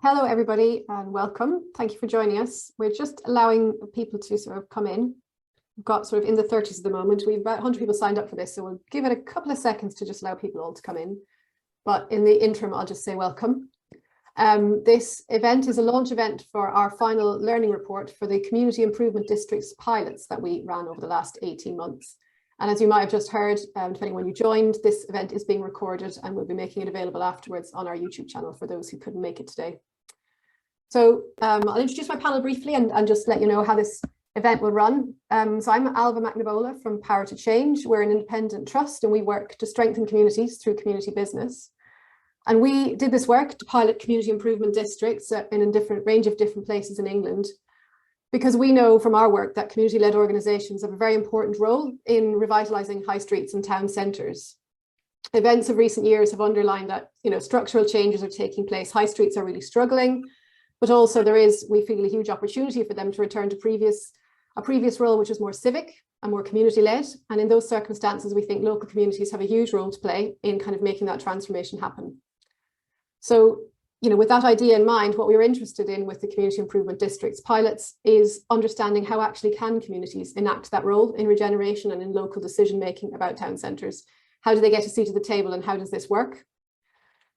Hello, everybody, and welcome. Thank you for joining us. We're just allowing people to sort of come in. We've got sort of in the 30s at the moment. We've about 100 people signed up for this, so we'll give it a couple of seconds to just allow people all to come in. But in the interim, I'll just say welcome. This event is a launch event for our final learning report for the Community Improvement Districts pilots that we ran over the last 18 months. And as you might have just heard, depending on when you joined, this event is being recorded and we'll be making it available afterwards on our YouTube channel for those who couldn't make it today. So I'll introduce my panel briefly and just let you know how this event will run. So I'm Alva McNabola from Power to Change. We're an independent trust and we work to strengthen communities through community business. And we did this work to pilot community improvement districts in a range of different places in England, because we know from our work that community-led organisations have a very important role in revitalising high streets and town centres. Events of recent years have underlined that structural changes are taking place. High streets are really struggling, but also there is, we feel, a huge opportunity for them to return to a previous role which is more civic and more community-led. And in those circumstances, we think local communities have a huge role to play in kind of making that transformation happen. So, with that idea in mind, what we were interested in with the Community Improvement Districts pilots is understanding how actually can communities enact that role in regeneration and in local decision-making about town centres. How do they get a seat at the table and how does this work?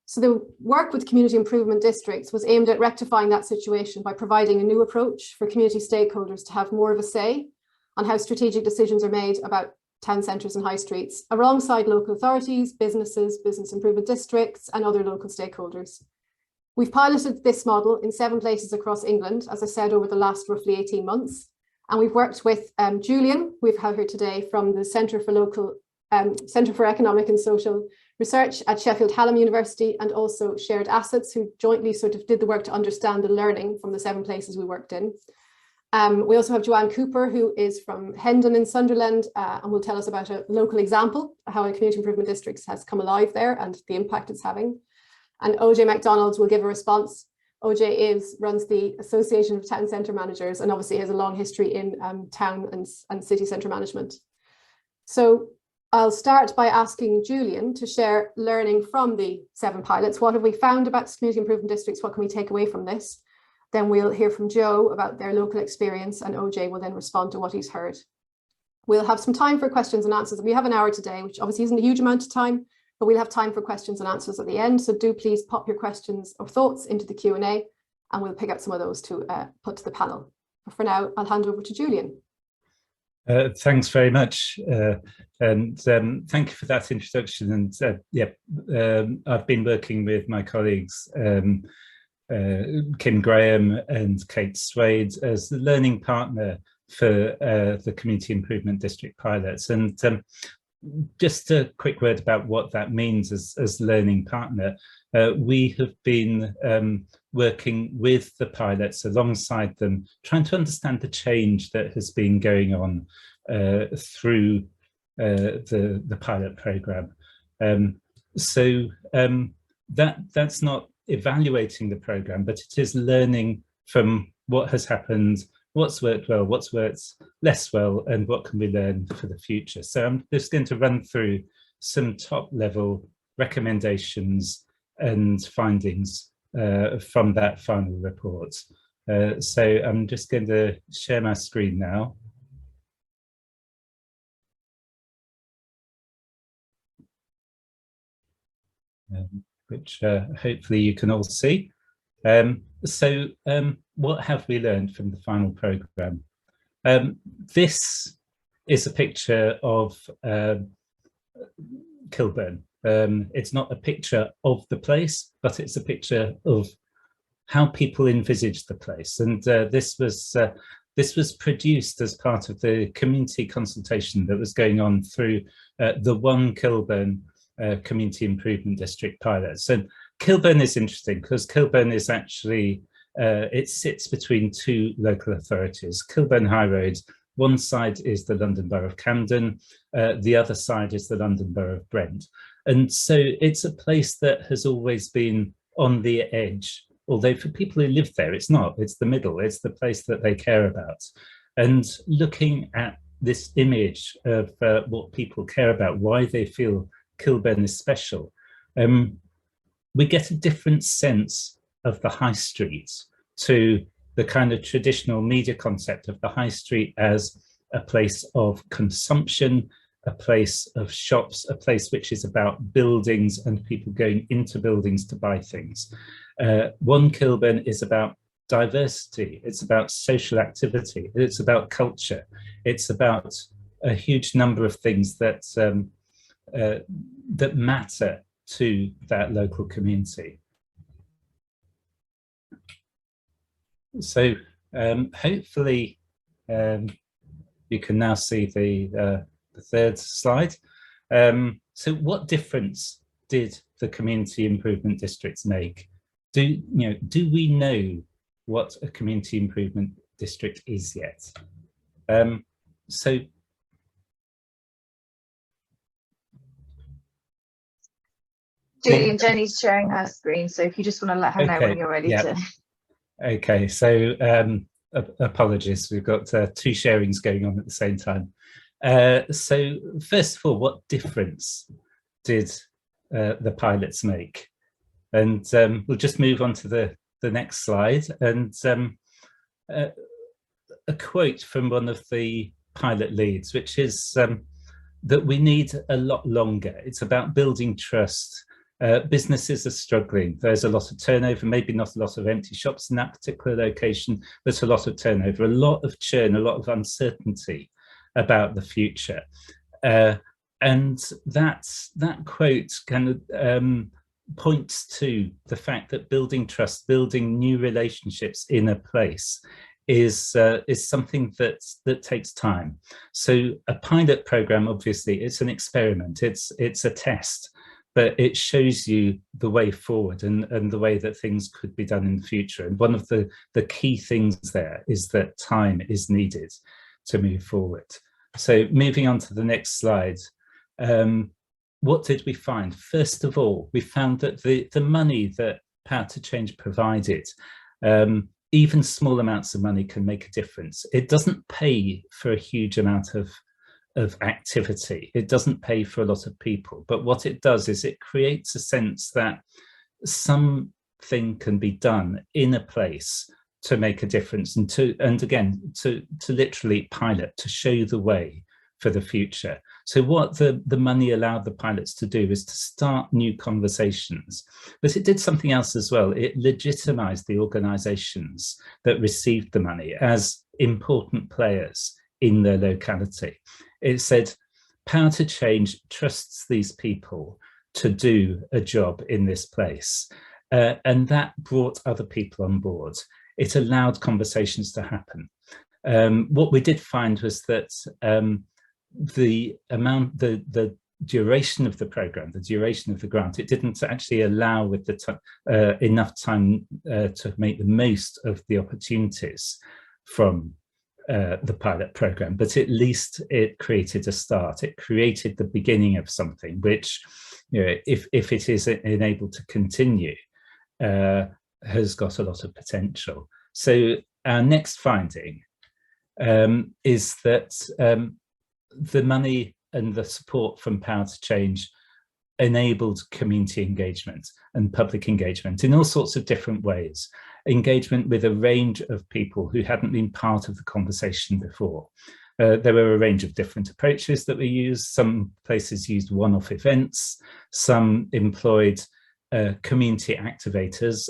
So the work with Community Improvement Districts was aimed at rectifying that situation by providing a new approach for community stakeholders to have more of a say on how strategic decisions are made about town centres and high streets, alongside local authorities, businesses, business improvement districts, and other local stakeholders. We've piloted this model in 7 places across England, as I said, over the last roughly 18 months. And we've worked with Julian, we've had her today from the Centre for Economic and Social Research at Sheffield Hallam University, and also Shared Assets, who jointly sort of did the work to understand the learning from the 7 places we worked in. We also have Joanne Cooper, who is from Hendon in Sunderland, and will tell us about a local example, how a community improvement district has come alive there and the impact it's having. And OJ MacDonald will give a response. OJ runs the Association of Town Centre Managers and obviously has a long history in town and city centre management. So I'll start by asking Julian to share learning from the 7 pilots. What have we found about community improvement districts? What can we take away from this? Then we'll hear from Joe about their local experience, and OJ will then respond to what he's heard. We'll have some time for questions and answers. We have an hour today, which obviously isn't a huge amount of time, but we'll have time for questions and answers at the end. So do please pop your questions or thoughts into the Q&A and we'll pick up some of those to put to the panel. But for now, I'll hand over to Julian. Thanks very much. And thank you for that introduction. And I've been working with my colleagues, Kim Graham and Kate Swade, as the learning partner for the Community Improvement District pilots. And just a quick word about what that means as learning partner. We have been working with the pilots alongside them, trying to understand the change that has been going on through the pilot programme. That's not evaluating the programme, but it is learning from what has happened, what's worked well, what's worked less well, and what can we learn for the future. So I'm just going to run through some top level recommendations and findings from that final report. So I'm just going to share my screen now. Which hopefully you can all see. What have we learned from the final programme? This is a picture of Kilburn. It's not a picture of the place, but it's a picture of how people envisaged the place. And this was produced as part of the community consultation that was going on through the One Kilburn Community Improvement District pilot. So Kilburn is interesting because Kilburn is actually, it sits between 2 local authorities. Kilburn High Road, one side is the London Borough of Camden, the other side is the London Borough of Brent. And so it's a place that has always been on the edge, although for people who live there, it's not, it's the middle, it's the place that they care about. And looking at this image of what people care about, why they feel Kilburn is special, we get a different sense of the high street to the kind of traditional media concept of the high street as a place of consumption, a place of shops, a place which is about buildings and people going into buildings to buy things. One Kilburn is about diversity, it's about social activity, it's about culture, it's about a huge number of things that that matter to that local community. So hopefully you can now see the third slide. So what difference did the community improvement districts make? Do we know what a community improvement district is yet? So Julie and Jenny's sharing her screen, so if you just want to let her know when you're ready to. Okay, so apologies, we've got two sharings going on at the same time. So first of all, what difference did the pilots make? And we'll just move on to the next slide. And a quote from one of the pilot leads, which is that we need a lot longer. It's about building trust. Businesses are struggling. There's a lot of turnover, maybe not a lot of empty shops in that particular location, but a lot of turnover, a lot of churn, a lot of uncertainty about the future. And that quote kind of points to the fact that building trust, building new relationships in a place is something that takes time. So a pilot program, obviously, it's an experiment, it's a test, but it shows you the way forward and the way that things could be done in the future. And one of the key things there is that time is needed to move forward. So moving on to the next slide, what did we find? First of all, we found that the money that Power to Change provided, even small amounts of money can make a difference. It doesn't pay for a huge amount of activity. It doesn't pay for a lot of people, but what it does is it creates a sense that something can be done in a place to make a difference and again to literally pilot, to show the way for the future. So what the money allowed the pilots to do is to start new conversations, but it did something else as well. It legitimized the organizations that received the money as important players in their locality. It said, Power to Change trusts these people to do a job in this place. And that brought other people on board. It allowed conversations to happen. What we did find was that the duration of the program, the duration of the grant, it didn't actually allow with the enough time to make the most of the opportunities from the pilot program, but at least it created a start. It created the beginning of something which, if it is enabled to continue, has got a lot of potential. So our next finding is that the money and the support from Power to Change enabled community engagement and public engagement in all sorts of different ways. Engagement with a range of people who hadn't been part of the conversation before. There were a range of different approaches that were used. Some places used one-off events, some employed community activators.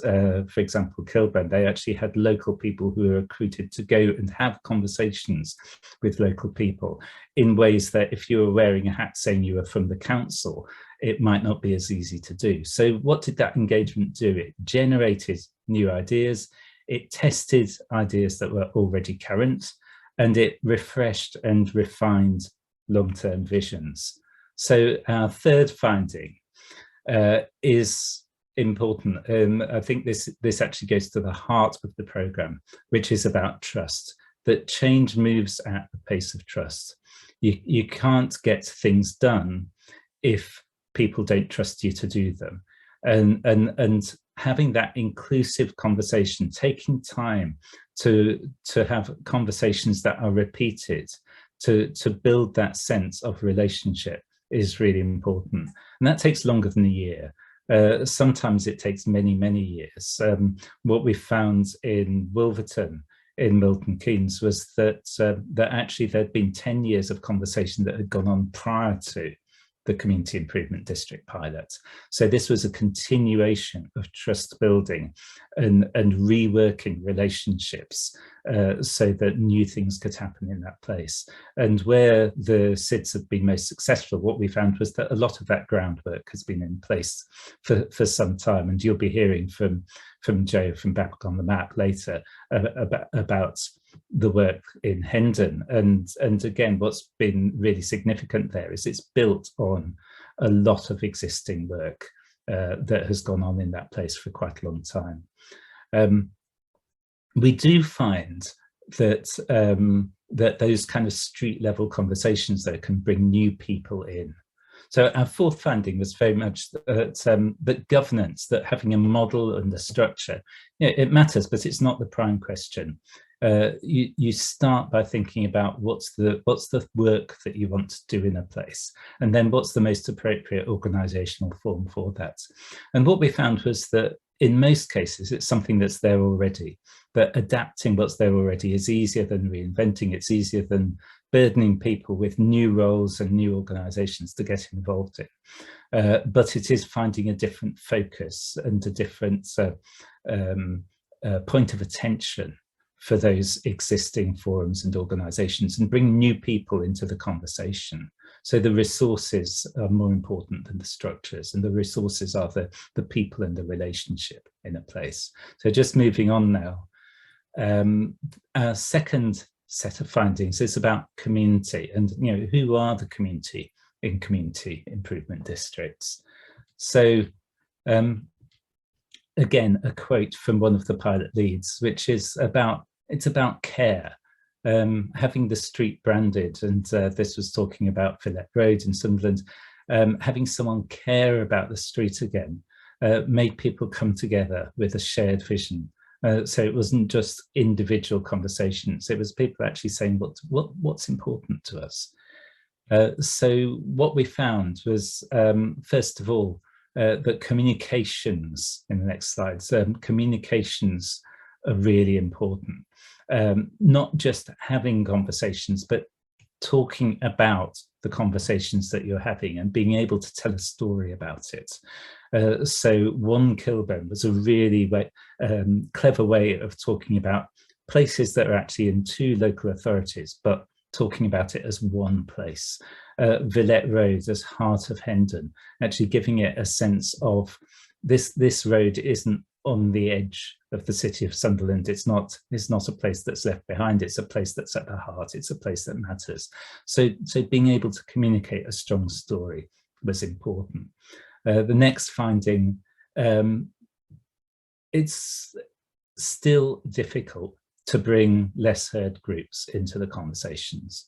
For example, Kilburn, they actually had local people who were recruited to go and have conversations with local people in ways that if you were wearing a hat saying you were from the council, it might not be as easy to do. So what did that engagement do? It generated new ideas, it tested ideas that were already current, and it refreshed and refined long-term visions. So our third finding is important. I think this actually goes to the heart of the programme, which is about trust, that change moves at the pace of trust. You can't get things done if people don't trust you to do them. And having that inclusive conversation, taking time to have conversations that are repeated, to build that sense of relationship is really important. And that takes longer than a year. Sometimes it takes many, many years. What we found in Wolverton, in Milton Keynes, was that that actually there'd been 10 years of conversation that had gone on prior to the Community Improvement District pilot. So this was a continuation of trust building and reworking relationships so that new things could happen in that place. And where the SIDS have been most successful, what we found was that a lot of that groundwork has been in place for some time. And you'll be hearing from Joe from Back on the Map later about the work in Hendon. And again, what's been really significant there is it's built on a lot of existing work that has gone on in that place for quite a long time. We do find that that those kind of street level conversations though can bring new people in. So our fourth finding was very much that governance, that having a model and a structure, it matters, but it's not the prime question. You start by thinking about what's the work that you want to do in a place, and then what's the most appropriate organizational form for that. And what we found was that in most cases, it's something that's there already, that adapting what's there already is easier than reinventing. It's easier than burdening people with new roles and new organizations to get involved in. But it is finding a different focus and a different point of attention for those existing forums and organizations, and bring new people into the conversation. So the resources are more important than the structures, and the resources are the people and the relationship in a place. So just moving on now, our second set of findings is about community, and who are the community in community improvement districts. So again, a quote from one of the pilot leads, which is about care, having the street branded, and this was talking about Villette Road in Sunderland, having someone care about the street again, made people come together with a shared vision. So it wasn't just individual conversations, it was people actually saying what's important to us. So what we found was, first of all, that communications, in the next slides, communications are really important. Not just having conversations, but talking about the conversations that you're having and being able to tell a story about it. So One Kilburn was a really clever way of talking about places that are actually in two local authorities, but talking about it as one place. Villette Road as heart of Hendon, actually giving it a sense of this road isn't on the edge of the city of Sunderland. It's not a place that's left behind. It's a place that's at the heart. It's a place that matters. So being able to communicate a strong story was important. The next finding, it's still difficult to bring less heard groups into the conversations.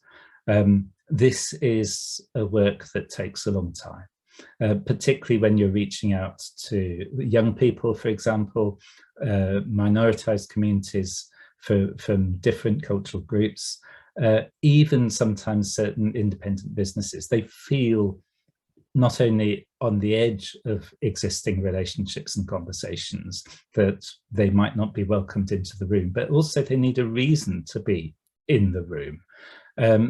This is a work that takes a long time. Particularly when you're reaching out to young people, for example, minoritized communities from different cultural groups, even sometimes certain independent businesses. They feel not only on the edge of existing relationships and conversations that they might not be welcomed into the room, but also they need a reason to be in the room.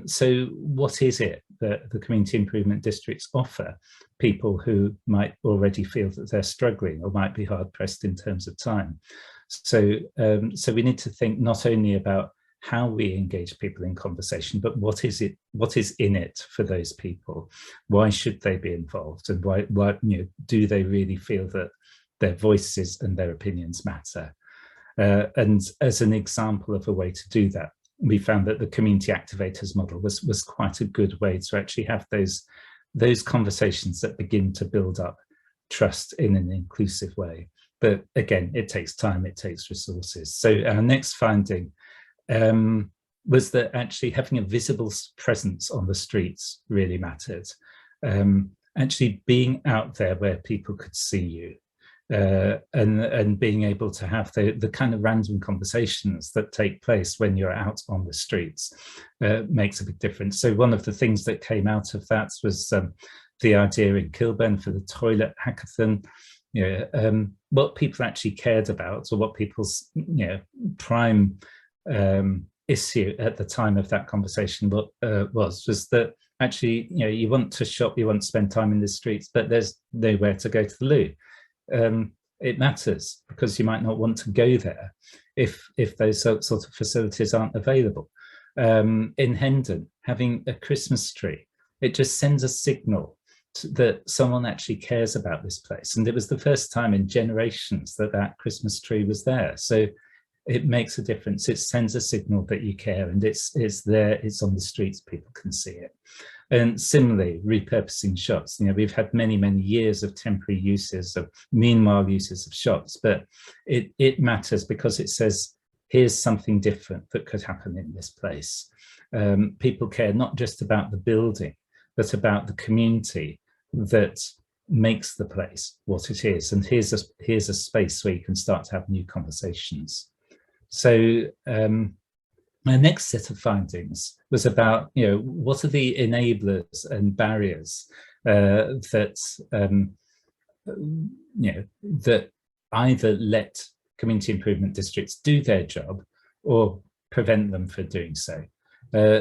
So what is it that the community improvement districts offer people who might already feel that they're struggling or might be hard pressed in terms of time? So we need to think not only about how we engage people in conversation, but what is in it for those people? Why should they be involved? And why do they really feel that their voices and their opinions matter? And as an example of a way to do that, we found that the community activators model was quite a good way to actually have those conversations that begin to build up trust in an inclusive way. But again, it takes time, it takes resources. So our next finding was that actually having a visible presence on the streets really mattered. Actually being out there where people could see you. And being able to have the kind of random conversations that take place when you're out on the streets makes a big difference. So one of the things that came out of that was the idea in Kilburn for the toilet hackathon, what people actually cared about, or what people's prime issue at the time of that conversation was that actually, you want to shop, you want to spend time in the streets, but there's nowhere to go to the loo. It matters because you might not want to go there if those sort of facilities aren't available. In Hendon, having a Christmas tree, it just sends a signal that someone actually cares about this place. And it was the first time in generations that Christmas tree was there. So it makes a difference. It sends a signal that you care, and it's there, it's on the streets, people can see it. And similarly, repurposing shops. We've had many, many years of temporary uses, of meanwhile uses of shops, but it matters because it says, here's something different that could happen in this place. People care not just about the building, but about the community that makes the place what it is. And here's a space where you can start to have new conversations. So my next set of findings was about, what are the enablers and barriers that either let community improvement districts do their job or prevent them from doing so.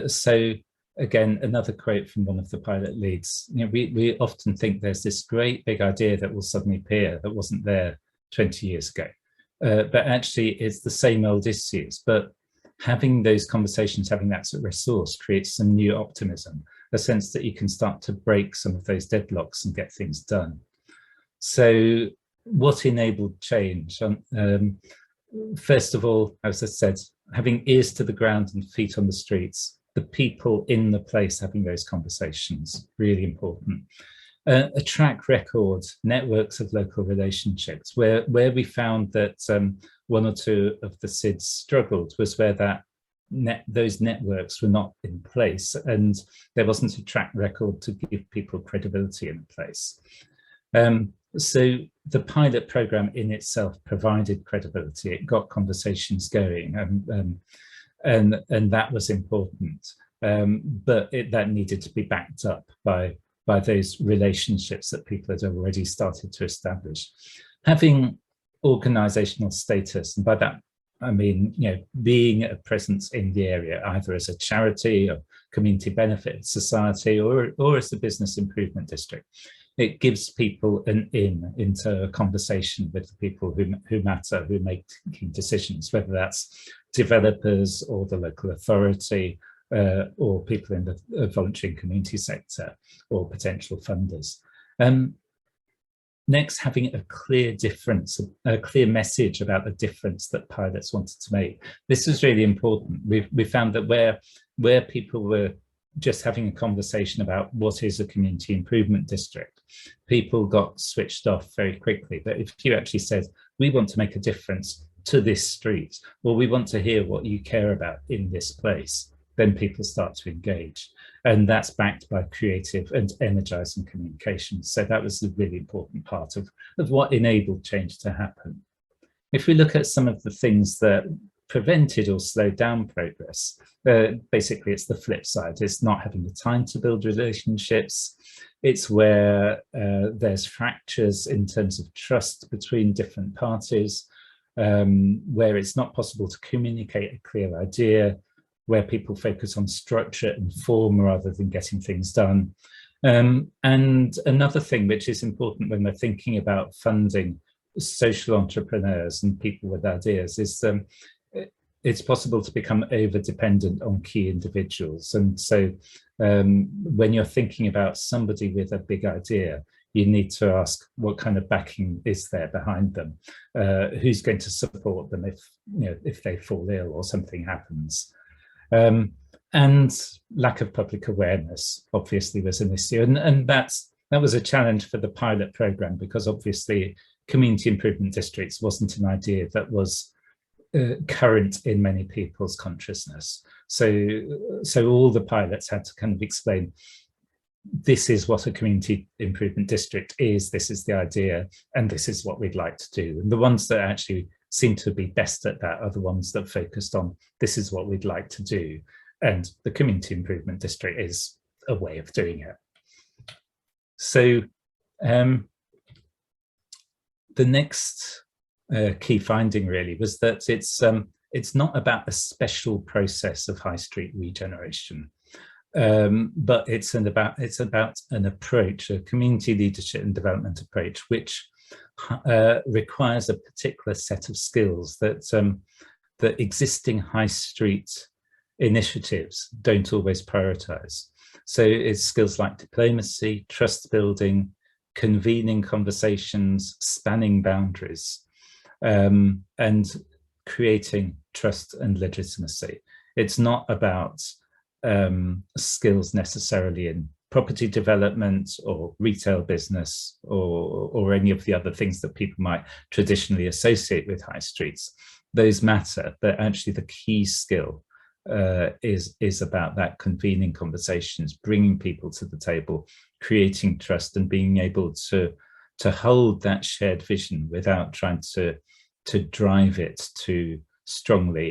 So again, another quote from one of the pilot leads. We often think there's this great big idea that will suddenly appear that wasn't there 20 years ago. But actually it's the same old issues, but having those conversations, having that sort of resource creates some new optimism, a sense that you can start to break some of those deadlocks and get things done. So what enabled change? First of all, as I said, having ears to the ground and feet on the streets, the people in the place having those conversations, really important. A track record, networks of local relationships, where we found that one or two of the SIDS struggled was where those networks were not in place and there wasn't a track record to give people credibility in place. So the pilot program in itself provided credibility. It got conversations going, and that was important. But that needed to be backed up by those relationships that people had already started to establish. Having organizational status, and by that I mean, being a presence in the area, either as a charity or community benefit society or as a business improvement district. It gives people an into a conversation with the people who matter, who make decisions, whether that's developers or the local authority, or people in the voluntary and community sector, or potential funders. Next, having a clear difference, a clear message about the difference that pilots wanted to make. This was really important. We found that where people were just having a conversation about what is a community improvement district, people got switched off very quickly. But if you actually said, we want to make a difference to this street, or we want to hear what you care about in this place, then people start to engage. And that's backed by creative and energizing communication. So that was a really important part of what enabled change to happen. If we look at some of the things that prevented or slowed down progress, basically it's the flip side. It's not having the time to build relationships. It's where there's fractures in terms of trust between different parties, where it's not possible to communicate a clear idea, where people focus on structure and form rather than getting things done. And another thing which is important when we're thinking about funding social entrepreneurs and people with ideas is it's possible to become over-dependent on key individuals. And so when you're thinking about somebody with a big idea, you need to ask what kind of backing is there behind them, who's going to support them if they fall ill or something happens. And lack of public awareness obviously was an issue, and that was a challenge for the pilot program, because obviously community improvement districts wasn't an idea that was current in many people's consciousness. So all the pilots had to kind of explain, this is what a community improvement district is, this is the idea, and this is what we'd like to do. And the ones that actually seem to be best at that are the ones that focused on, this is what we'd like to do. And the community improvement district is a way of doing it. So the next key finding really was that it's not about a special process of high street regeneration, but it's about an approach, a community leadership and development approach, which requires a particular set of skills that that existing high street initiatives don't always prioritize. So it's skills like diplomacy, trust building, convening conversations, spanning boundaries, and creating trust and legitimacy. It's not about skills necessarily in property development or retail business or any of the other things that people might traditionally associate with high streets. Those matter, but actually the key skill is about that convening conversations, bringing people to the table, creating trust, and being able to hold that shared vision without trying to drive it too strongly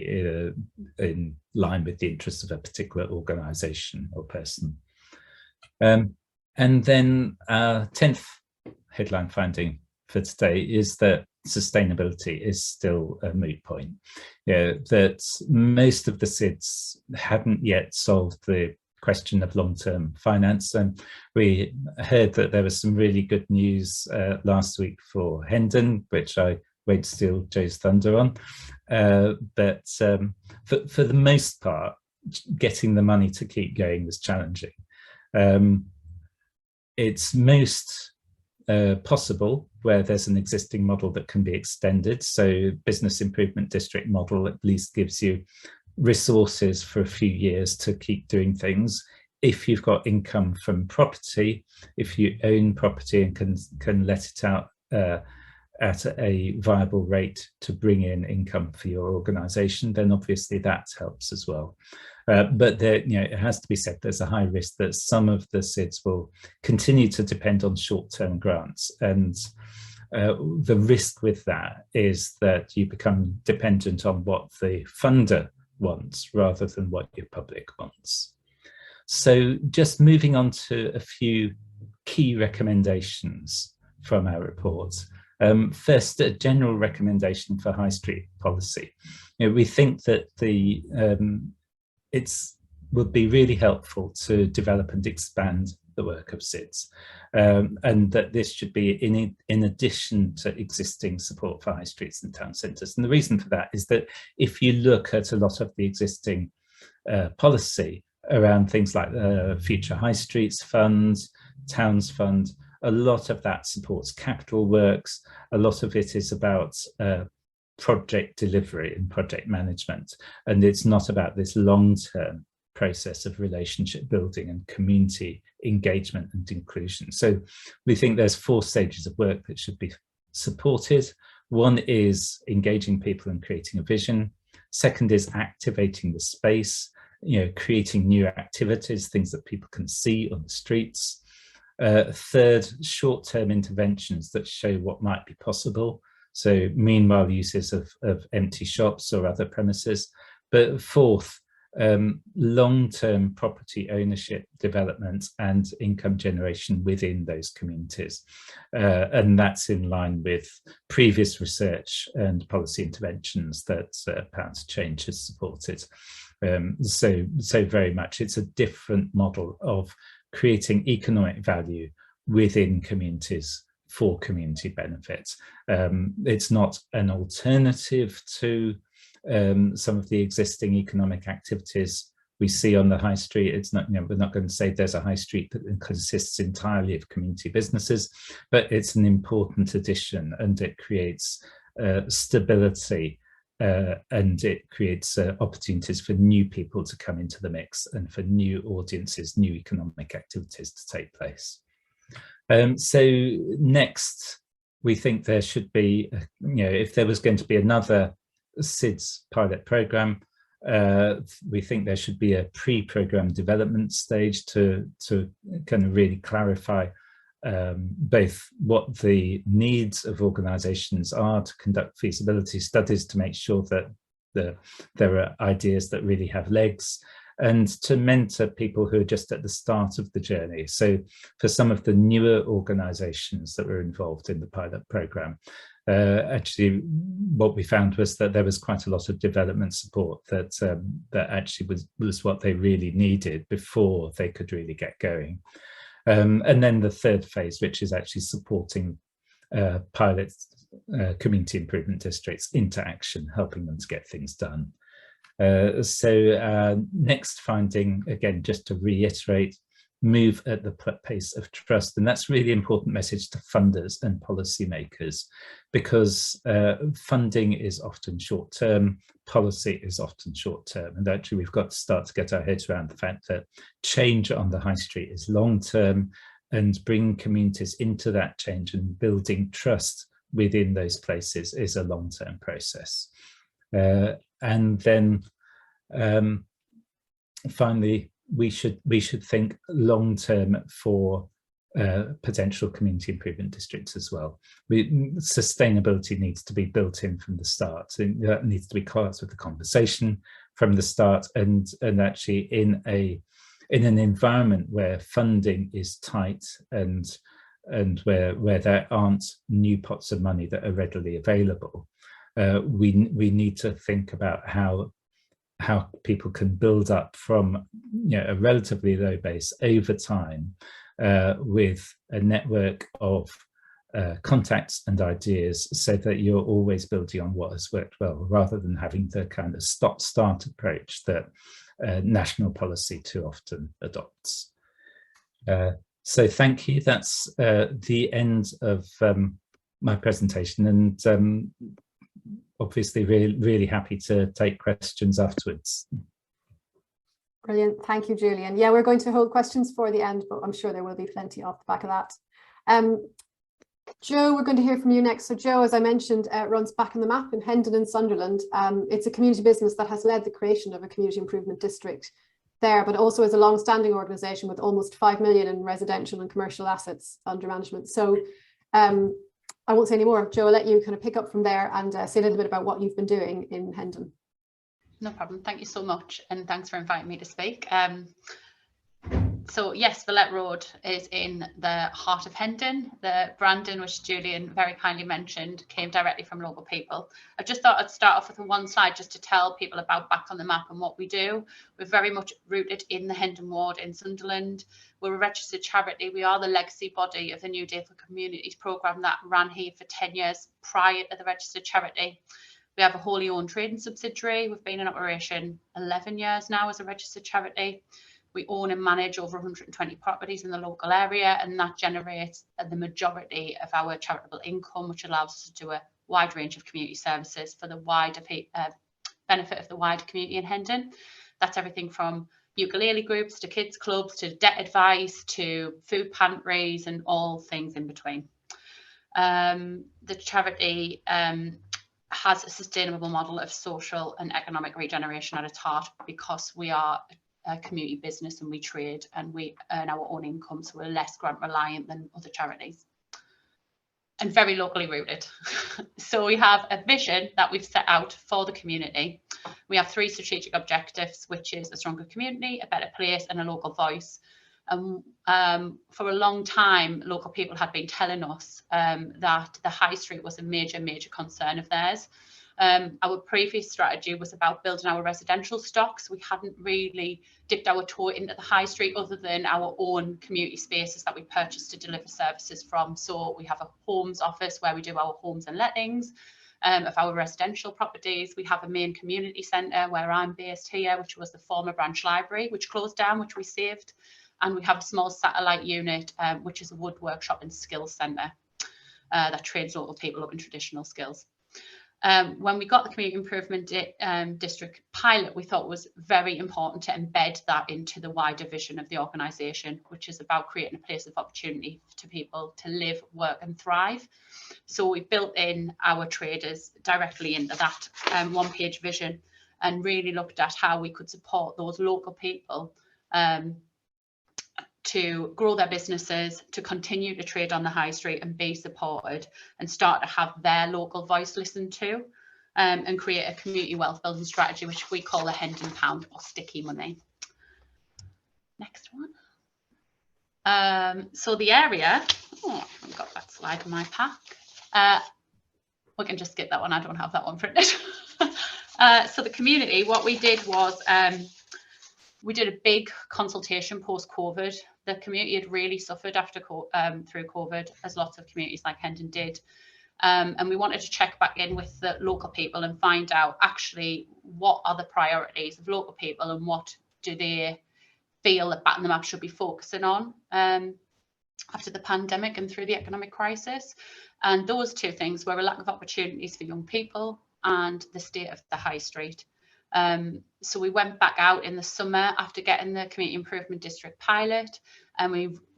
in line with the interests of a particular organization or person. And then our 10th headline finding for today is that sustainability is still a moot point. That most of the SIDS haven't yet solved the question of long-term finance, and we heard that there was some really good news last week for Hendon, which I won't steal Joe's thunder on, but for the most part, getting the money to keep going was challenging. It's most possible where there's an existing model that can be extended. So business improvement district model at least gives you resources for a few years to keep doing things. If you've got income from property, if you own property and can let it out at a viable rate to bring in income for your organization, then obviously that helps as well. But there, it has to be said, there's a high risk that some of the SIDS will continue to depend on short-term grants. And the risk with that is that you become dependent on what the funder wants rather than what your public wants. So just moving on to a few key recommendations from our report. First, a general recommendation for high street policy. We think that it would be really helpful to develop and expand the work of SIDS, and that this should be in addition to existing support for high streets and town centres. And the reason for that is that if you look at a lot of the existing policy around things like the Future High Streets Fund, Towns Fund, a lot of that supports capital works. A lot of it is about project delivery and project management. And it's not about this long-term process of relationship building and community engagement and inclusion. So we think there's 4 stages of work that should be supported. One is engaging people and creating a vision. Second is activating the space, creating new activities, things that people can see on the streets. Third, short-term interventions that show what might be possible. So meanwhile uses of empty shops or other premises. But fourth, long-term property ownership, development and income generation within those communities. And that's in line with previous research and policy interventions that Pounds Change has supported. So very much it's a different model of creating economic value within communities for community benefits. It's not an alternative to some of the existing economic activities we see on the high street. It's not, we're not going to say there's a high street that consists entirely of community businesses, but it's an important addition, and it creates stability and it creates opportunities for new people to come into the mix and for new audiences, new economic activities to take place. So next, we think there should be, if there was going to be another SIDS pilot programme, we think there should be a pre-programme development stage to kind of really clarify both what the needs of organisations are, to conduct feasibility studies to make sure that there are ideas that really have legs, and to mentor people who are just at the start of the journey. So for some of the newer organisations that were involved in the pilot programme, actually what we found was that there was quite a lot of development support that that actually was what they really needed before they could really get going. And then the third phase, which is actually supporting pilot community improvement districts into action, helping them to get things done. So next finding, again, just to reiterate, move at the pace of trust. And that's a really important message to funders and policymakers, because funding is often short-term, policy is often short-term. And actually we've got to start to get our heads around the fact that change on the high street is long-term, and bringing communities into that change and building trust within those places is a long-term process. And then finally, we should think long-term for potential community improvement districts as well. Sustainability needs to be built in from the start. That needs to be part of the conversation from the start, and actually in an environment where funding is tight and where there aren't new pots of money that are readily available. We need to think about how people can build up from a relatively low base over time with a network of contacts and ideas, so that you're always building on what has worked well, rather than having the kind of stop-start approach that national policy too often adopts. So thank you. That's the end of my presentation, and obviously really happy to take questions afterwards. Brilliant. Thank you, Julian. Yeah, we're going to hold questions for the end, but I'm sure there will be plenty off the back of that. Joe, we're going to hear from you next. So Joe, as I mentioned, runs Back on the Map in Hendon and Sunderland. It's a community business that has led the creation of a community improvement district there, but also is a long-standing organisation with almost 5 million in residential and commercial assets under management. So I won't say any more. Joe, I'll let you kind of pick up from there and say a little bit about what you've been doing in Hendon. No problem. Thank you so much, and thanks for inviting me to speak. So yes, Villette Road is in the heart of Hendon. The branding, which Julian very kindly mentioned, came directly from local people. I just thought I'd start off with one slide just to tell people about Back on the Map and what we do. We're very much rooted in the Hendon ward in Sunderland. We're a registered charity. We are the legacy body of the New Deal for Communities programme that ran here for 10 years prior to the registered charity. We have a wholly owned trading subsidiary. We've been in operation 11 years now as a registered charity. We own and manage over 120 properties in the local area, and that generates the majority of our charitable income, which allows us to do a wide range of community services for the wider benefit of the wider community in Hendon. That's everything from ukulele groups to kids clubs to debt advice to food pantries and all things in between. The charity has a sustainable model of social and economic regeneration at its heart, because we are a community business and we trade and we earn our own income, so we're less grant reliant than other charities, and very locally rooted. So we have a vision that we've set out for the community. We have 3 strategic objectives, which is a stronger community, a better place, and a local voice. For a long time, local people had been telling us that the high street was a major concern of theirs. Our previous strategy was about building our residential stocks. We hadn't really dipped our toe into the high street other than our own community spaces that we purchased to deliver services from. So we have a homes office where we do our homes and lettings of our residential properties. We have a main community centre where I'm based here, which was the former branch library, which closed down, which we saved. And we have a small satellite unit, which is a wood workshop and skills centre that trains local people up in traditional skills. When we got the community improvement district pilot, we thought it was very important to embed that into the wider vision of the organisation, which is about creating a place of opportunity to people to live, work and thrive. So we built in our traders directly into that one-page vision, and really looked at how we could support those local people to grow their businesses, to continue to trade on the high street and be supported, and start to have their local voice listened to, and create a community wealth building strategy, which we call the Hendon Pound, or sticky money. Next one. So the area, oh, I haven't got that slide in my pack. we can just skip that one. I don't have that one printed. So the community, what we did was we did a big consultation post-COVID. The community had really suffered through COVID, as lots of communities like Hendon did. And we wanted to check back in with the local people and find out actually what are the priorities of local people and what do they feel that Batten the Map should be focusing on after the pandemic and through the economic crisis. And those two things were a lack of opportunities for young people and the state of the high street. So we went back out in the summer after getting the Community Improvement District pilot, and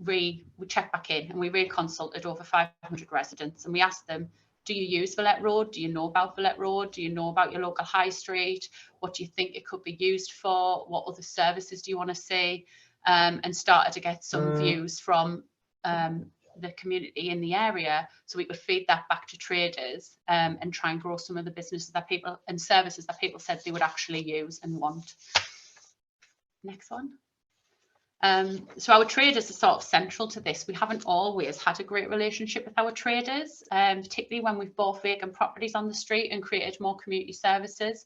we checked back in and we re-consulted over 500 residents, and we asked them, do you use Villette Road? Do you know about Villette Road? Do you know about your local high street? What do you think it could be used for? What other services do you want to see? And started to get some views from the community in the area, so we could feed that back to traders and try and grow some of the businesses that people and services that people said they would actually use and want. Next one. So our traders are sort of central to this. We haven't always had a great relationship with our traders, particularly when we've bought vacant properties on the street and created more community services,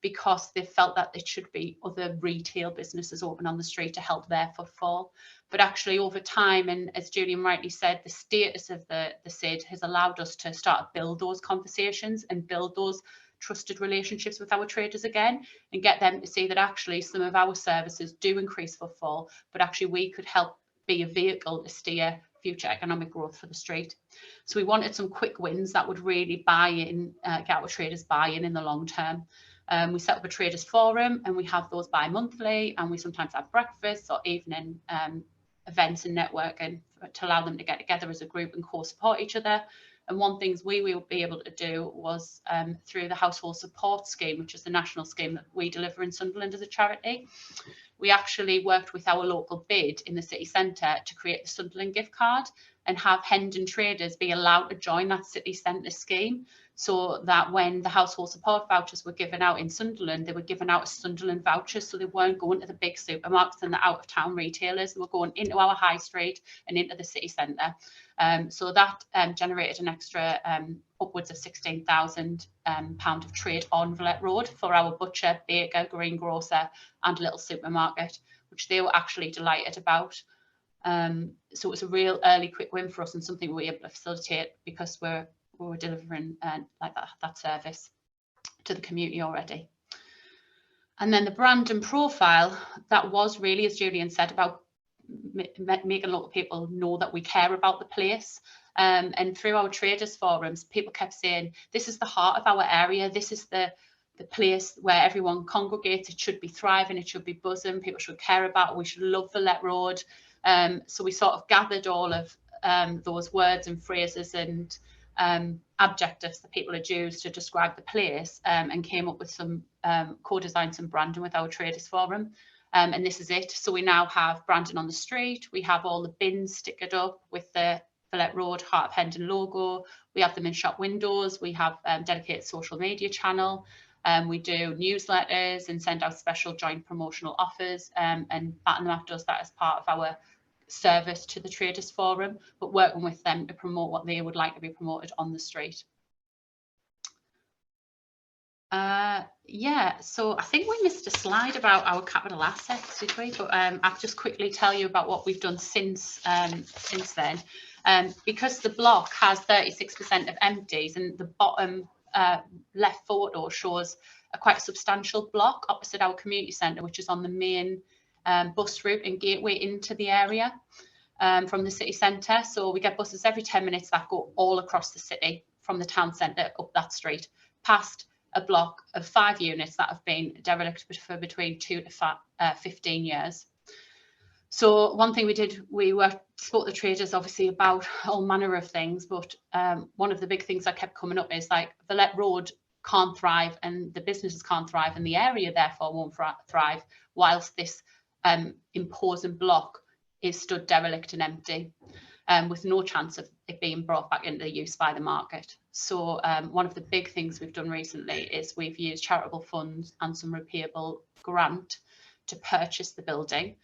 because they felt that it should be other retail businesses open on the street to help their footfall. But actually over time, and as Julian rightly said, the status of the SID has allowed us to start to build those conversations and build those trusted relationships with our traders again, and get them to see that actually some of our services do increase footfall, but actually we could help be a vehicle to steer future economic growth for the street. So we wanted some quick wins that would really buy in, get our traders buy-in the long term. We set up a traders forum, and we have those bi-monthly, and we sometimes have breakfasts or evening events and networking to allow them to get together as a group and co-support each other. And one thing we will be able to do was through the household support scheme, which is the national scheme that we deliver in Sunderland as a charity. We actually worked with our local bid in the city centre to create the Sunderland gift card and have Hendon traders be allowed to join that city centre scheme, so that when the household support vouchers were given out in Sunderland, they were given out as Sunderland vouchers, so they weren't going to the big supermarkets and the out-of-town retailers. They were going into our high street and into the city centre. So that generated an extra upwards of £16,000 of trade on Villette Road for our butcher, baker, greengrocer and little supermarket, which they were actually delighted about. So it was a real early quick win for us, and something we were able to facilitate because we were delivering like that service to the community already. And then the brand and profile, that was really, as Julian said, about making local people know that we care about the place. And through our traders forums, people kept saying, this is the heart of our area, this is the place where everyone congregates, it should be thriving, it should be buzzing, people should care about it, we should love Villette Road. So we sort of gathered all of those words and phrases and adjectives that people had used to describe the place, and came up with some co-designed some branding with our traders forum. And this is it. So we now have branding on the street. We have all the bins stickered up with the Villette Road Heart of Hendon logo. We have them in shop windows. We have dedicated social media channel. We do newsletters and send out special joint promotional offers. And Batten the Map does that as part of our service to the traders forum, but working with them to promote what they would like to be promoted on the street. Yeah, so I think we missed a slide about our capital assets, did we? But I'll just quickly tell you about what we've done since then. Because the block has 36% of empties, and the bottom left photo shows a quite substantial block opposite our community centre, which is on the main bus route and gateway into the area from the city centre. So we get buses every 10 minutes that go all across the city from the town centre up that street, past a block of 5 units that have been derelict for between 2 to 15 years. So one thing we did, we spoke to the traders obviously about all manner of things, but one of the big things that kept coming up is like Villette Road can't thrive and the businesses can't thrive and the area therefore won't thrive whilst this imposing block is stood derelict and empty, with no chance of it being brought back into use by the market. So one of the big things we've done recently is we've used charitable funds and some repayable grant to purchase the building.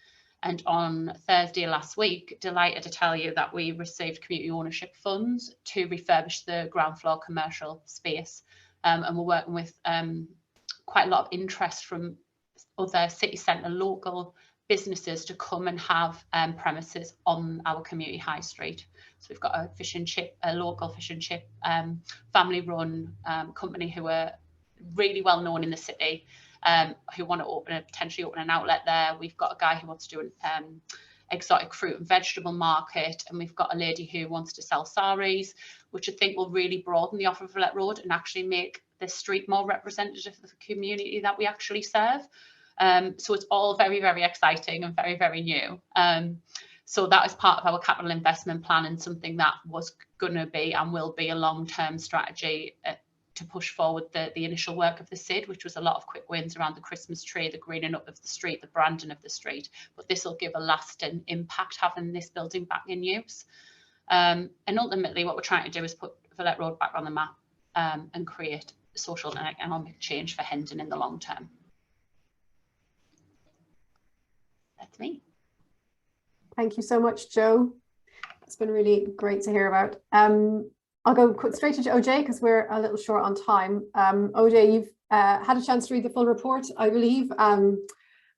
And on Thursday last week, delighted to tell you that we received community ownership funds to refurbish the ground floor commercial space. And we're working with quite a lot of interest from other city centre local businesses to come and have premises on our community high street. So we've got a local fish and chip family run company who are really well known in the city, who want to potentially open an outlet there. We've got a guy who wants to do an exotic fruit and vegetable market, and we've got a lady who wants to sell saris, which I think will really broaden the offer of Villette Road and actually make this street more representative of the community that we actually serve. So it's all very, very exciting and very, very new. So that is part of our capital investment plan, and something that was going to be and will be a long-term strategy to push forward the initial work of the SID, which was a lot of quick wins around the Christmas tree, the greening up of the street, the branding of the street. But this will give a lasting impact having this building back in use. And ultimately what we're trying to do is put Villette Road back on the map and create social and economic change for Hendon in the long term. That's me. Thank you so much, Joe. It's been really great to hear about. I'll go straight to OJ because we're a little short on time. OJ, you've had a chance to read the full report, I believe, and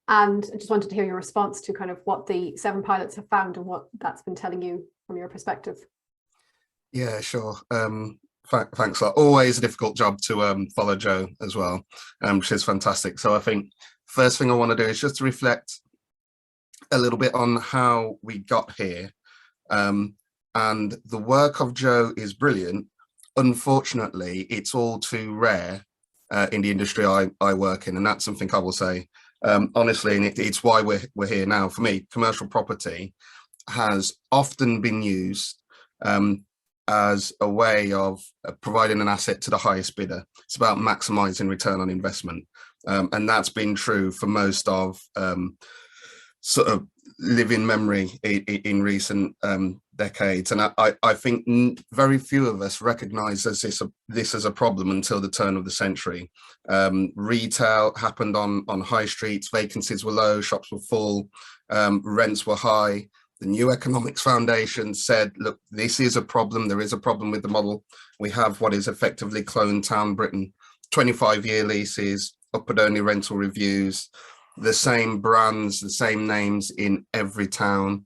I just wanted to hear your response to kind of what the 7 pilots have found and what that's been telling you from your perspective. Yeah, sure. Thanks a lot. Always a difficult job to follow Joe as well, which is fantastic. So I think first thing I want to do is just to reflect a little bit on how we got here. And the work of Joe is brilliant. Unfortunately, it's all too rare in the industry I work in, and that's something I will say honestly, and it's why we're here now. For me, commercial property has often been used as a way of providing an asset to the highest bidder. It's about maximizing return on investment, and that's been true for most of sort of living memory in recent decades. And I think very few of us recognize this as a problem until the turn of the century. Retail happened on high streets, vacancies were low, shops were full, rents were high. The New Economics Foundation said, look, this is a problem. There is a problem with the model. We have what is effectively cloned town Britain, 25-year leases, upward-only rental reviews, the same brands, the same names in every town.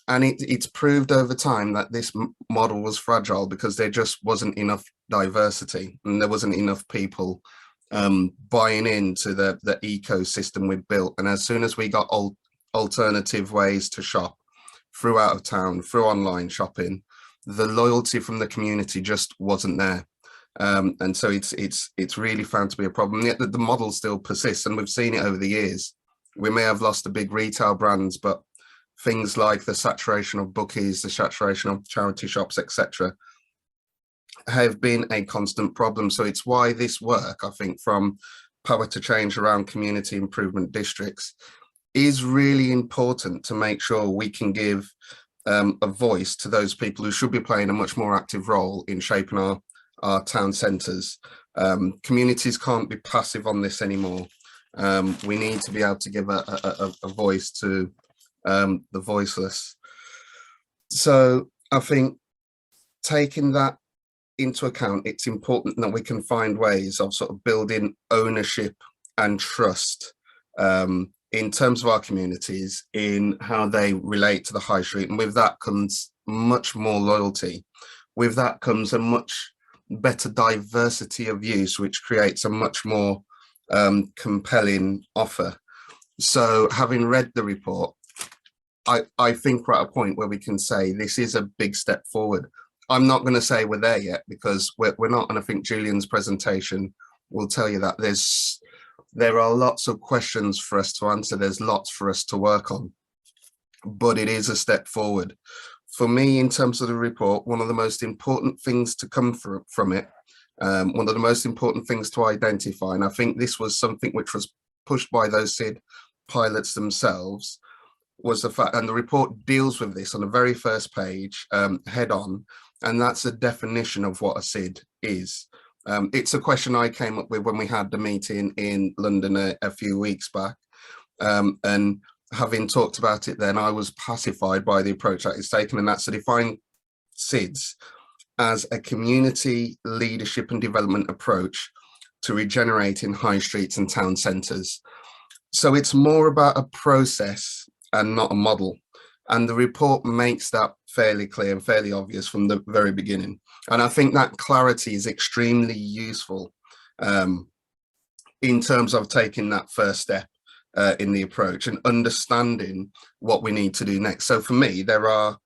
And it's proved over time that this model was fragile because there just wasn't enough diversity and there wasn't enough people buying into the ecosystem we'd built. And as soon as we got alternative ways to shop through out of town, through online shopping, the loyalty from the community just wasn't there. And so it's really found to be a problem. Yet the model still persists, and we've seen it over the years. We may have lost the big retail brands, but things like the saturation of bookies, the saturation of charity shops, etc., have been a constant problem. So it's why this work, I think, from Power to Change around community improvement districts is really important to make sure we can give a voice to those people who should be playing a much more active role in shaping our town centres. Communities can't be passive on this anymore. We need to be able to give a voice to the voiceless. So I think taking that into account, it's important that we can find ways of sort of building ownership and trust in terms of our communities, in how they relate to the high street. And with that comes much more loyalty. With that comes a much better diversity of use, which creates a much more compelling offer. So having read the report, I think we're at a point where we can say this is a big step forward. I'm not going to say we're there yet, because we're not, and I think Julian's presentation will tell you that there are lots of questions for us to answer. There's lots for us to work on, but it is a step forward. For me, in terms of the report, one of the most important things to come from it, one of the most important things to identify, and I think this was something which was pushed by those SID pilots themselves, was the fact, and the report deals with this on the very first page head on, and that's the definition of what a SID is. It's a question I came up with when we had the meeting in London a few weeks back, and having talked about it then, I was pacified by the approach that is taken, and that's to define SIDS as a community leadership and development approach to regenerating high streets and town centres. So it's more about a process and not a model. And the report makes that fairly clear and fairly obvious from the very beginning. And I think that clarity is extremely useful in terms of taking that first step in the approach and understanding what we need to do next. So for me, there are,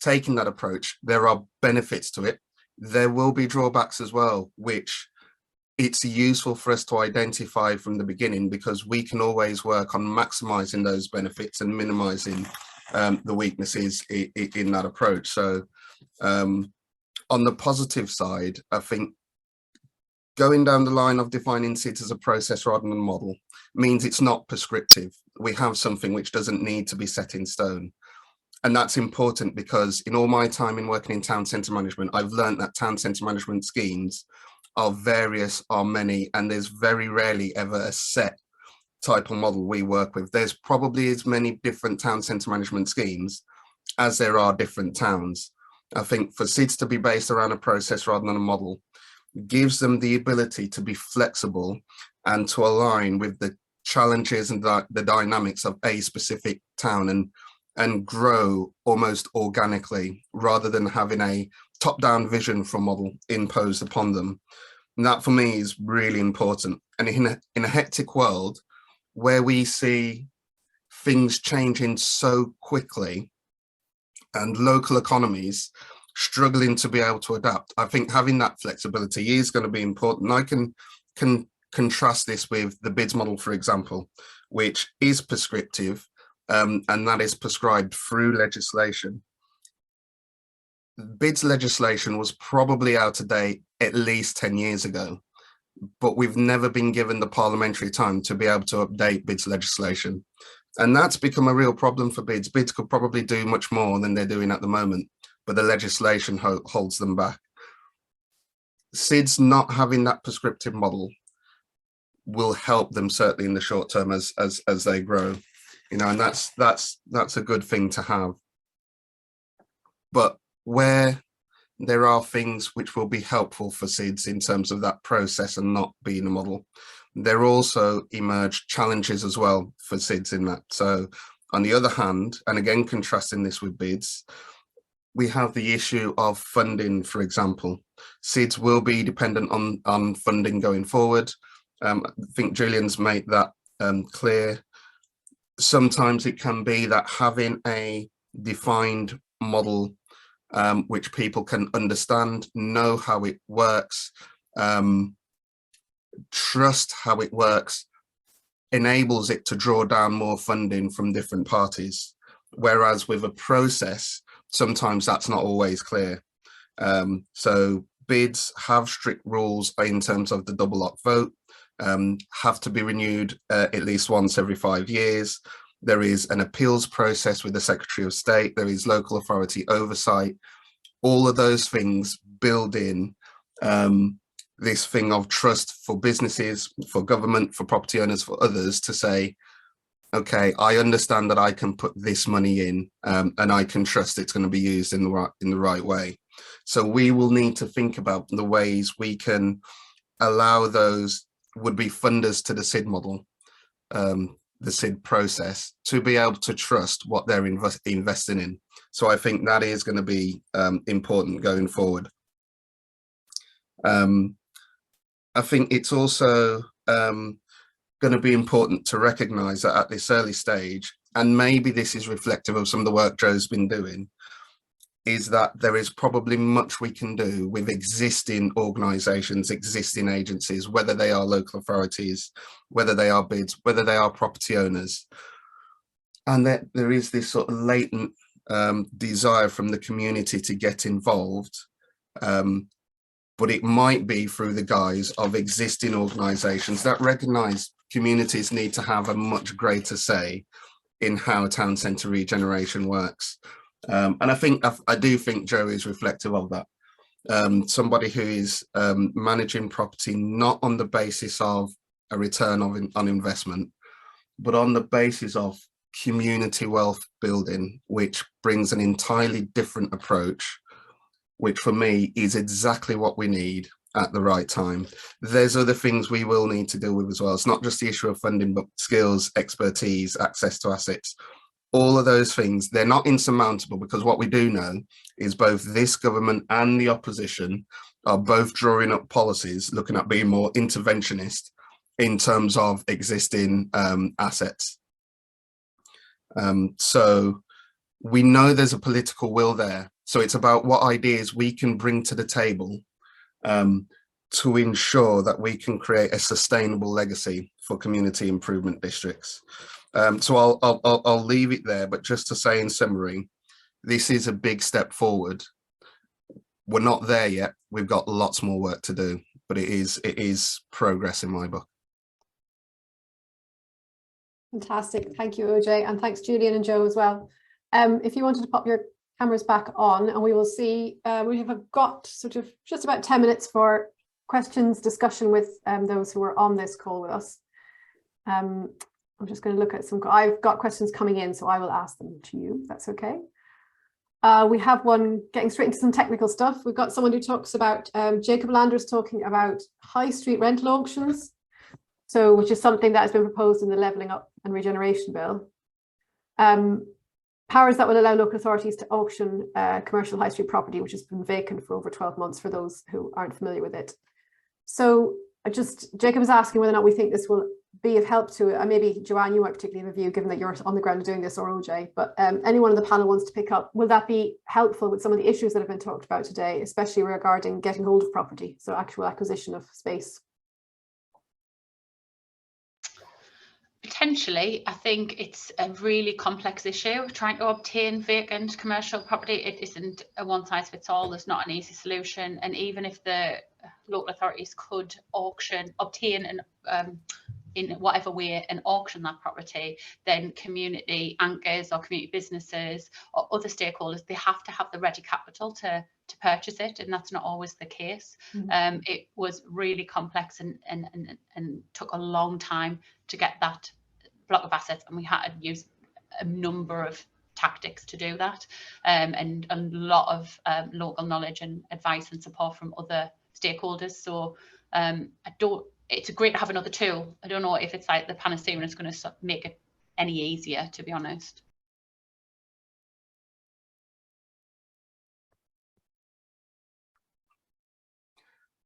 taking that approach, there are benefits to it. There will be drawbacks as well, which it's useful for us to identify from the beginning, because we can always work on maximizing those benefits and minimizing the weaknesses in that approach. So on the positive side, I think going down the line of defining SIDS as a process rather than a model means it's not prescriptive. We have something which doesn't need to be set in stone. And that's important, because in all my time in working in town centre management, I've learned that town centre management schemes are various, are many, and there's very rarely ever a set type of model we work with. There's probably as many different town centre management schemes as there are different towns. I think for SIDS to be based around a process rather than a model gives them the ability to be flexible and to align with the challenges and the dynamics of a specific town, and grow almost organically, rather than having a top-down vision for a model imposed upon them. And that for me is really important. And in a hectic world where we see things changing so quickly and local economies struggling to be able to adapt, I think having that flexibility is going to be important. I can contrast this with the BIDS model, for example, which is prescriptive, and that is prescribed through legislation. BIDS legislation was probably out of date at least 10 years ago, but we've never been given the parliamentary time to be able to update BIDS legislation. And that's become a real problem for BIDS. BIDS could probably do much more than they're doing at the moment, but the legislation holds them back. SIDS not having that prescriptive model will help them certainly in the short term as they grow. And that's a good thing to have. But where there are things which will be helpful for SIDS in terms of that process and not being a model, there also emerge challenges as well for SIDS in that. So on the other hand, and again contrasting this with BIDS, we have the issue of funding, for example. SIDS will be dependent on funding going forward. I think Julian's made that clear. Sometimes it can be that having a defined model which people can understand, know how it works, trust how it works, enables it to draw down more funding from different parties. Whereas with a process, sometimes that's not always clear. So BIDS have strict rules in terms of the double lock vote, have to be renewed at least once every 5 years. There is an appeals process with the Secretary of State. There is local authority oversight. All of those things build in this thing of trust for businesses, for government, for property owners, for others to say, okay, I understand that I can put this money in and I can trust it's going to be used in the right way. So we will need to think about the ways we can allow those would-be funders to the SID model, the SID process, to be able to trust what they're investing in. So I think that is going to be important going forward. I think it's also going to be important to recognise that at this early stage, and maybe this is reflective of some of the work Joe's been doing, is that there is probably much we can do with existing organisations, existing agencies, whether they are local authorities, whether they are BIDS, whether they are property owners. And that there is this sort of latent desire from the community to get involved, but it might be through the guise of existing organisations that recognise communities need to have a much greater say in how town centre regeneration works. And I do think Joe is reflective of that. Somebody who is managing property not on the basis of a return on investment, but on the basis of community wealth building, which brings an entirely different approach, which for me is exactly what we need at the right time. There's other things we will need to deal with as well. It's not just the issue of funding, but skills, expertise, access to assets. All of those things, they're not insurmountable, because what we do know is both this government and the opposition are both drawing up policies looking at being more interventionist in terms of existing assets. So we know there's a political will there. So it's about what ideas we can bring to the table to ensure that we can create a sustainable legacy for community improvement districts. So I'll leave it there, but just to say in summary, this is a big step forward. We're not there yet. We've got lots more work to do, but it is progress in my book. Fantastic. Thank you, OJ. And thanks, Julian and Joe as well. If you wanted to pop your cameras back on, and we will see, we have got sort of just about 10 minutes for questions, discussion with those who are on this call with us. I'm just going to look at some, I've got questions coming in, so I will ask them to you, if that's okay. We have one getting straight into some technical stuff. We've got someone who talks about, Jacob Landers talking about high street rental auctions. So, which is something that has been proposed in the Levelling Up and Regeneration Bill. Powers that will allow local authorities to auction commercial high street property, which has been vacant for over 12 months for those who aren't familiar with it. So Jacob is asking whether or not we think this will be of help to, maybe Joanne, you might particularly have a view given that you're on the ground doing this, or OJ, but anyone on the panel wants to pick up, will that be helpful with some of the issues that have been talked about today, especially regarding getting hold of property, so actual acquisition of space? Potentially. I think it's a really complex issue trying to obtain vacant commercial property. It isn't a one size fits all. There's not an easy solution, and even if the local authorities could obtain and in whatever way and auction that property, then community anchors or community businesses or other stakeholders, they have to have the ready capital to purchase it, and that's not always the case. Mm-hmm. It was really complex and took a long time to get that block of assets, and we had to use a number of tactics to do that, and a lot of local knowledge and advice and support from other stakeholders. So it's great to have another tool. I don't know if it's like the panacea and it's going to make it any easier, to be honest.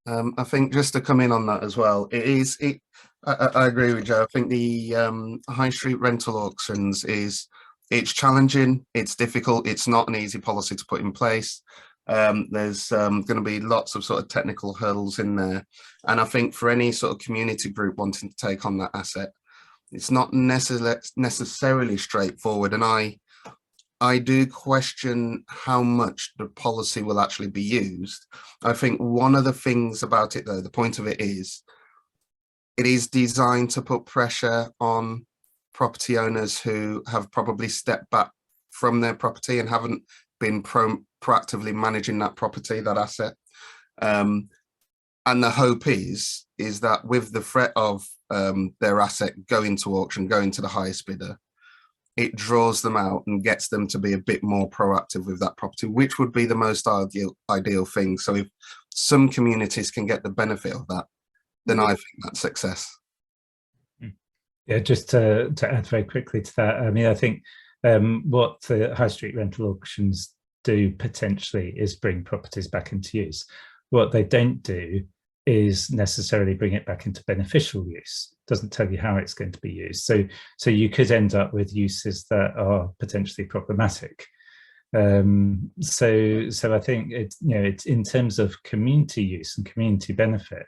I think just to come in on that as well, I agree with Joe. I think the high street rental auctions it's challenging, it's difficult, it's not an easy policy to put in place. There's going to be lots of sort of technical hurdles in there, and I think for any sort of community group wanting to take on that asset, it's not necessarily straightforward, and I do question how much the policy will actually be used. I think one of the things about it, though, the point of it is designed to put pressure on property owners who have probably stepped back from their property and haven't been proactively managing that property, that asset. And the hope is that with the threat of their asset going to auction, going to the highest bidder, it draws them out and gets them to be a bit more proactive with that property, which would be the most ideal thing. So if some communities can get the benefit of that, then I think that's success. Yeah, just to add very quickly to that, I mean, I think what the high street rental auctions do potentially is bring properties back into use. What they don't do is necessarily bring it back into beneficial use. Doesn't tell you how it's going to be used. So you could end up with uses that are potentially problematic. So I think it's in terms of community use and community benefit.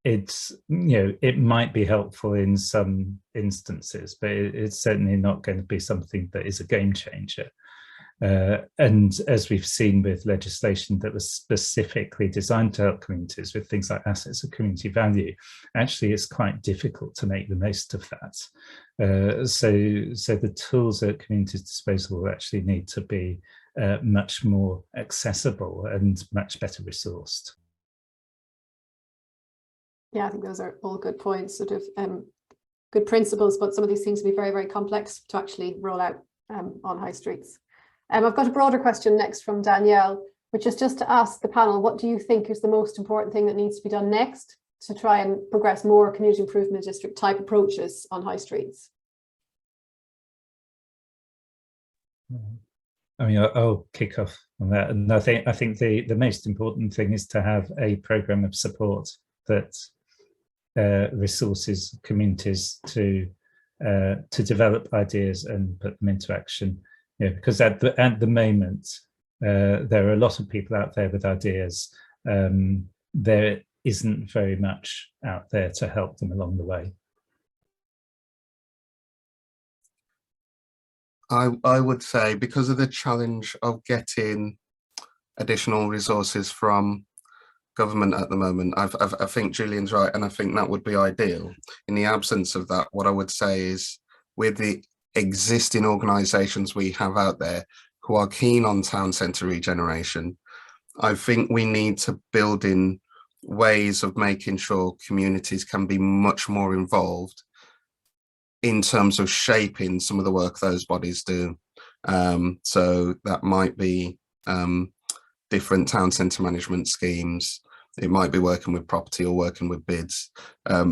It might be helpful in some instances, but it's certainly not going to be something that is a game changer. And as we've seen with legislation that was specifically designed to help communities with things like assets of community value, actually it's quite difficult to make the most of that. So the tools at communities' disposal will actually need to be much more accessible and much better resourced. Yeah, I think those are all good points. Sort of good principles, but some of these things can be very, very complex to actually roll out on high streets. I've got a broader question next from Danielle, which is just to ask the panel, what do you think is the most important thing that needs to be done next to try and progress more community improvement district type approaches on high streets? I mean, I'll kick off on that, and I think the most important thing is to have a program of support that resources communities to develop ideas and put them into action. Because at the moment there are a lot of people out there with ideas. There isn't very much out there to help them along the way. I would say, because of the challenge of getting additional resources from government at the moment, I think Julian's right, and I think that would be ideal. In the absence of that, what I would say is, with the existing organisations we have out there who are keen on town centre regeneration, I think we need to build in ways of making sure communities can be much more involved in terms of shaping some of the work those bodies do. So that might be different town centre management schemes. It might be working with property or working with bids,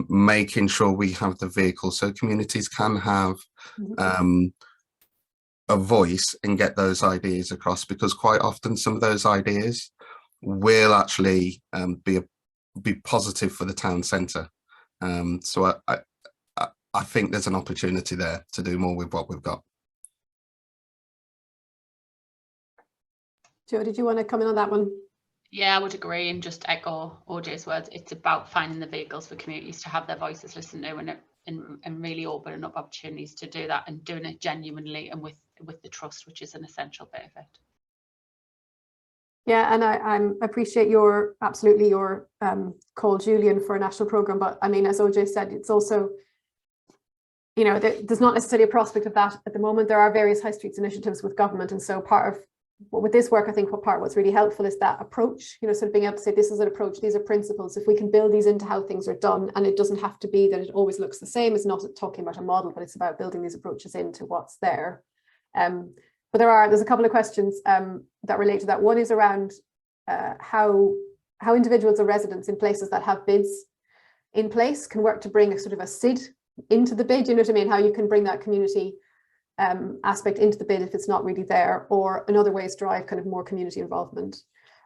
making sure we have the vehicle so communities can have a voice and get those ideas across, because quite often some of those ideas will actually be positive for the town centre. So I think there's an opportunity there to do more with what we've got. Joe, did you want to come in on that one? Yeah, I would agree, and just echo OJ's words. It's about finding the vehicles for communities to have their voices listened to, and really opening up opportunities to do that, and doing it genuinely and with the trust, which is an essential bit of it. Yeah, and I appreciate your call, Julian, for a national programme. But I mean, as OJ said, it's also, you know, there's not necessarily a prospect of that at the moment. There are various high streets initiatives with government, and so part of with this work, I think what's really helpful is that approach, you know, sort of being able to say, this is an approach, these are principles. If we can build these into how things are done, and it doesn't have to be that it always looks the same. It's not talking about a model, but it's about building these approaches into what's there. But there's a couple of questions that relate to that. One is around how individuals or residents in places that have bids in place can work to bring a sort of a SID into the bid. You know what I mean? How you can bring that community aspect into the bid if it's not really there, or in other ways drive kind of more community involvement.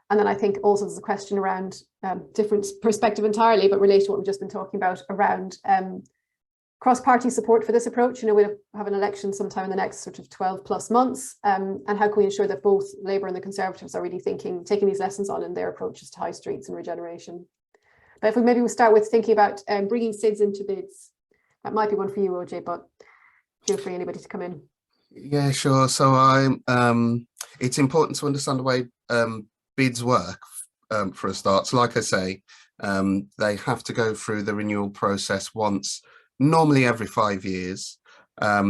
And then I think also there's a question around different perspective entirely, but related to what we've just been talking about around cross-party support for this approach. You know, we'll have an election sometime in the next sort of 12 plus months, and how can we ensure that both Labour and the Conservatives are really taking these lessons on in their approaches to high streets and regeneration. But if we start with thinking about bringing SIDs into bids, that might be one for you, OJ, but feel free anybody to come in. Yeah, sure. So it's important to understand the way bids work for a start. So like I say, they have to go through the renewal process once, normally every 5 years.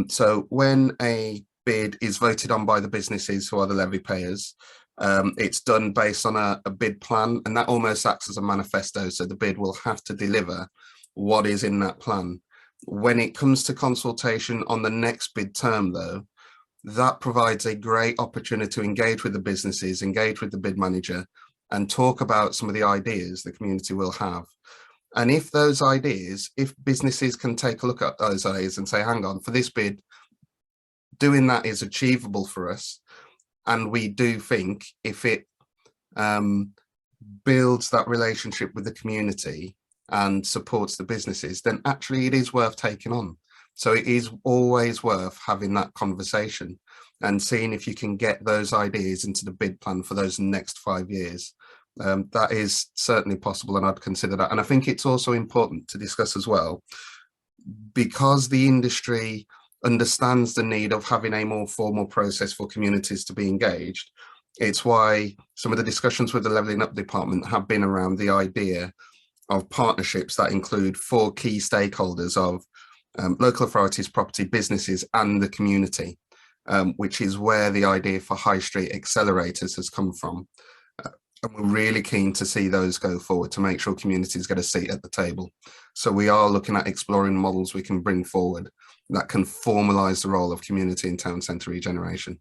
So when a bid is voted on by the businesses who are the levy payers, it's done based on a bid plan, and that almost acts as a manifesto. So the bid will have to deliver what is in that plan. When it comes to consultation on the next bid term, though, that provides a great opportunity to engage with the businesses, engage with the bid manager, and talk about some of the ideas the community will have. And if those ideas, if businesses can take a look at those ideas and say, hang on, for this bid, doing that is achievable for us, and we do think if it builds that relationship with the community and supports the businesses, then actually it is worth taking on. So it is always worth having that conversation and seeing if you can get those ideas into the bid plan for those next 5 years. That is certainly possible, and I'd consider that. And I think it's also important to discuss as well, because the industry understands the need of having a more formal process for communities to be engaged. It's why some of the discussions with the Levelling Up department have been around the idea of partnerships that include 4 key stakeholders of local authorities, property, businesses, and the community, which is where the idea for high street accelerators has come from. And we're really keen to see those go forward to make sure communities get a seat at the table. So we are looking at exploring models we can bring forward that can formalise the role of community in town centre regeneration.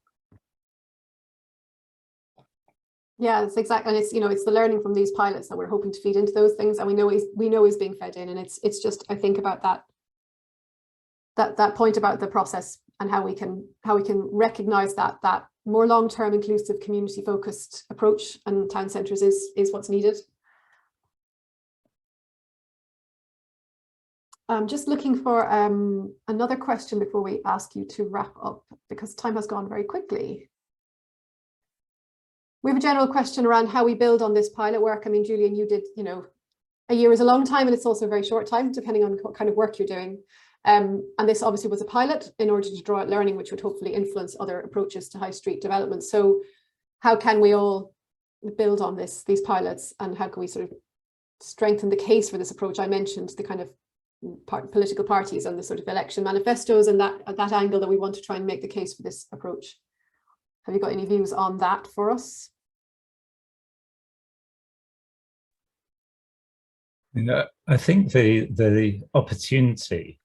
Yeah, it's exactly, and it's, you know, it's the learning from these pilots that we're hoping to feed into those things, and we know he's being fed in, and it's just, I think about that point about the process and how we can recognise that more long-term, inclusive, community-focused approach and town centres is what's needed. I'm just looking for another question before we ask you to wrap up, because time has gone very quickly. We have a general question around how we build on this pilot work. I mean, Julian, you did, you know, a year is a long time and it's also a very short time, depending on what kind of work you're doing. And this obviously was a pilot in order to draw out learning, which would hopefully influence other approaches to high street development. So how can we all build on these pilots, and how can we sort of strengthen the case for this approach? I mentioned the kind of political parties and the sort of election manifestos and that angle that we want to try and make the case for this approach. Have you got any views on that for us? You know, I think the opportunity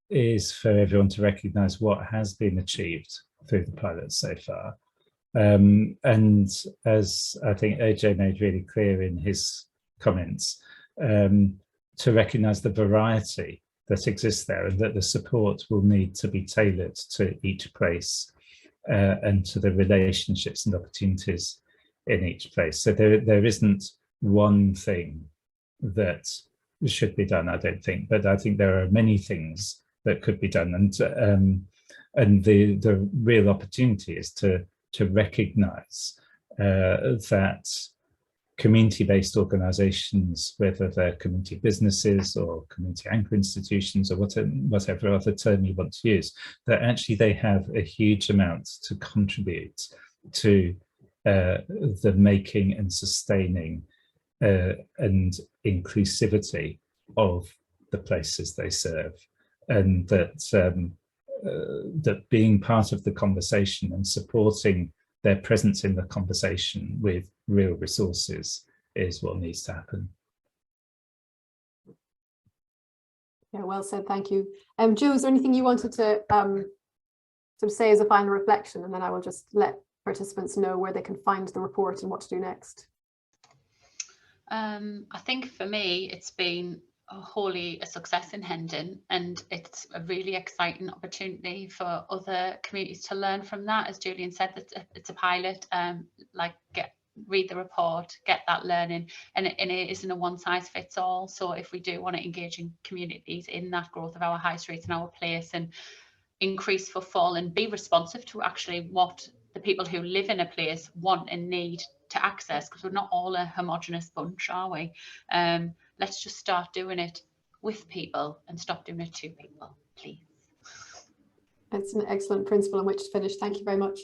is for everyone to recognise what has been achieved through the pilot so far. And as I think AJ made really clear in his comments, to recognise the variety that exists there, and that the support will need to be tailored to each place and to the relationships and opportunities in each place. So there isn't one thing that should be done, I don't think, but I think there are many things that could be done, and the real opportunity is to recognise that community-based organisations, whether they're community businesses or community anchor institutions or whatever other term you want to use, that actually they have a huge amount to contribute to the making and sustaining and inclusivity of the places they serve, and that that being part of the conversation and supporting their presence in the conversation with real resources is what needs to happen. Yeah, well said, thank you. Jo, is there anything you wanted to sort of say as a final reflection, and then I will just let participants know where they can find the report and what to do next? I think for me, it's been wholly a success in Hendon, and it's a really exciting opportunity for other communities to learn from that. As Julian said, it's a pilot, like read the report, get that learning, and it isn't a one size fits all. So if we do want to engage in communities in that growth of our high streets and our place, and increase footfall and be responsive to actually what the people who live in a place want and need to access, because we're not all a homogenous bunch, are we? Let's just start doing it with people and stop doing it to people, please. It's an excellent principle on which to finish. Thank you very much.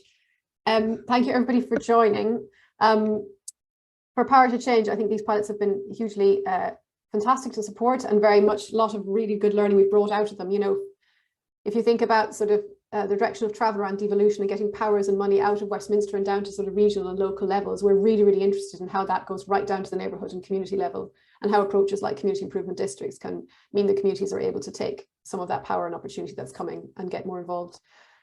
Thank you everybody for joining. For Power to Change, I think these pilots have been hugely fantastic to support, and very much a lot of really good learning we've brought out of them. You know, if you think about sort of the direction of travel around devolution and getting powers and money out of Westminster and down to sort of regional and local levels, we're really, really interested in how that goes right down to the neighbourhood and community level, and how approaches like community improvement districts can mean that communities are able to take some of that power and opportunity that's coming and get more involved.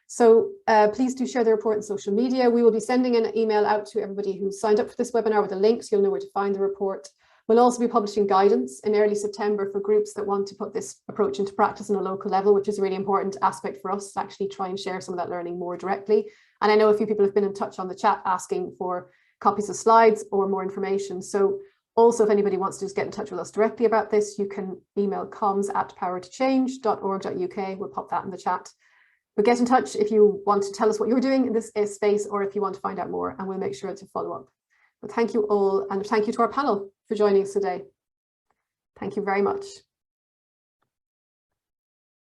So please do share the report on social media. We will be sending an email out to everybody who signed up for this webinar with a link, so you'll know where to find the report. We'll also be publishing guidance in early September for groups that want to put this approach into practice on a local level, which is a really important aspect for us to actually try and share some of that learning more directly. And I know a few people have been in touch on the chat asking for copies of slides or more information. So also, if anybody wants to just get in touch with us directly about this, you can email comms@powertochange.org.uk. We'll pop that in the chat. But get in touch if you want to tell us what you're doing in this space, or if you want to find out more, and we'll make sure to follow up. But thank you all, and thank you to our panel for joining us today. Thank you very much.